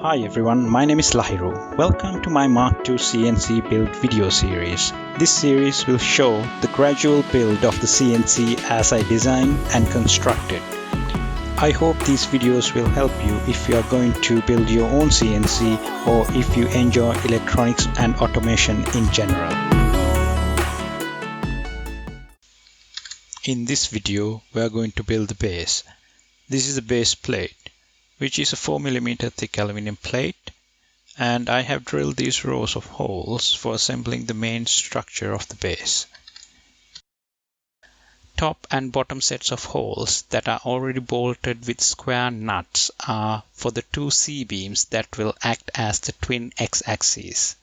Hi everyone, my name is Lahiru. Welcome to my Mark II CNC build video series. This series will show the gradual build of the CNC as I design and construct it. I hope these videos will help you if you are going to build your own CNC or if you enjoy electronics and automation in general. In this video, we are going to build the base. This is the base plate, which is a 4mm thick aluminum plate, and I have drilled these rows of holes for assembling the main structure of the base. Top and bottom sets of holes that are already bolted with square nuts are for the two C-beams that will act as the twin X-axes.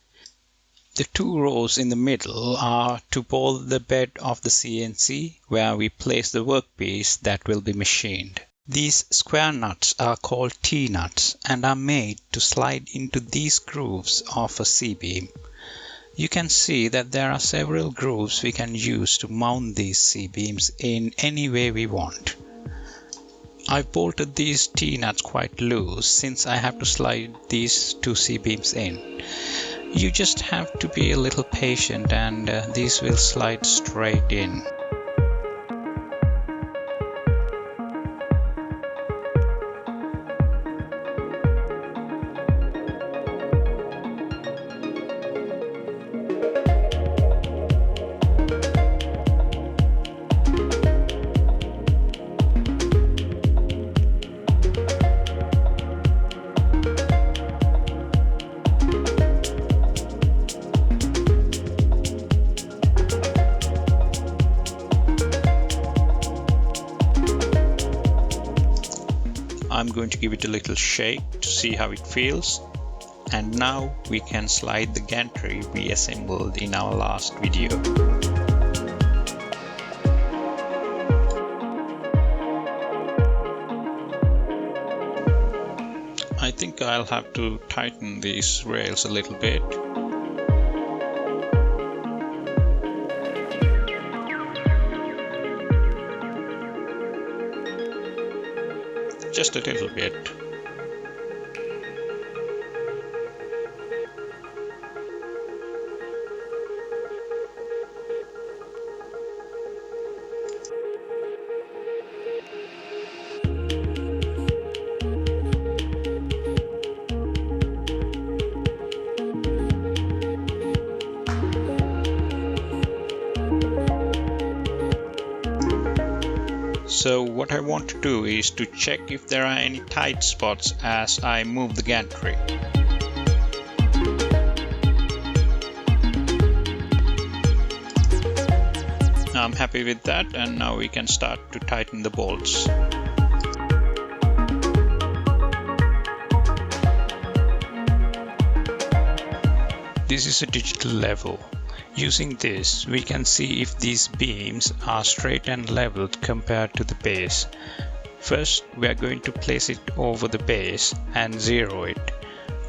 The two rows in the middle are to bolt the bed of the CNC where we place the workpiece that will be machined. These square nuts are called T-nuts and are made to slide into these grooves of a C-beam. You can see that there are several grooves we can use to mount these C-beams in any way we want. I've bolted these T-nuts quite loose since I have to slide these two C-beams in. You just have to be a little patient and these will slide straight in. I'm going to give it a little shake to see how it feels, and now we can slide the gantry we assembled in our last video. I think I'll have to tighten these rails a little bit. Just a little bit. So what I want to do is to check if there are any tight spots as I move the gantry. I'm happy with that, and now we can start to tighten the bolts. This is a digital level. Using this, we can see if these beams are straight and leveled compared to the base. First, we are going to place it over the base and zero it.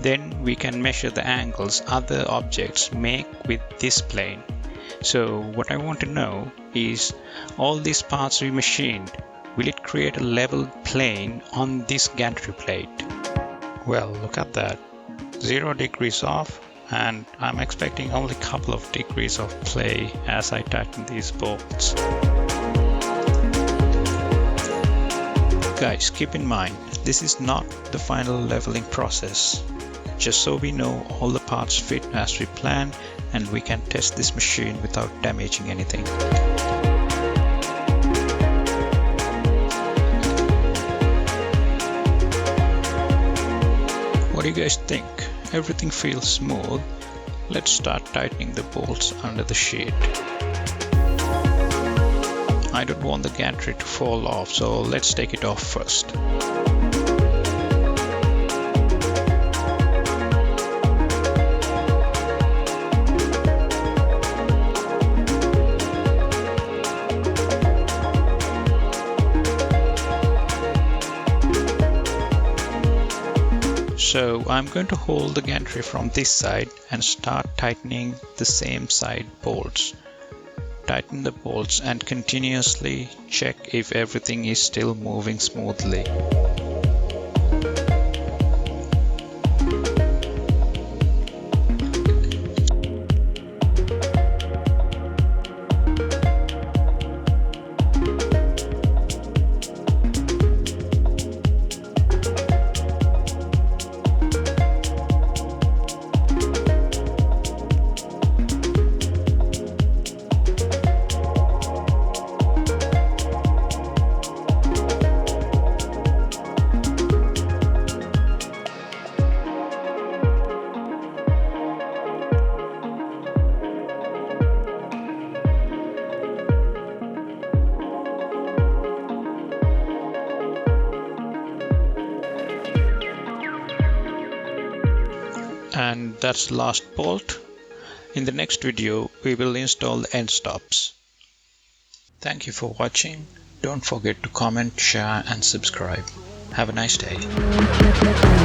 Then we can measure the angles other objects make with this plane. So what I want to know is, all these parts we machined, will it create a level plane on this gantry plate? Well, look at that. 0 degrees off. And I'm expecting only a couple of degrees of play as I tighten these bolts. Guys, keep in mind, this is not the final leveling process. Just so we know all the parts fit as we planned, and we can test this machine without damaging anything. What do you guys think? Everything feels smooth. Let's start tightening the bolts under the sheet. I don't want the gantry to fall off, so let's take it off first. So I'm going to hold the gantry from this side and start tightening the same side bolts. Tighten the bolts and continuously check if everything is still moving smoothly. And that's the last bolt. In the next video, we will install the end stops. Thank you for watching. Don't forget to comment, share and subscribe. Have a nice day.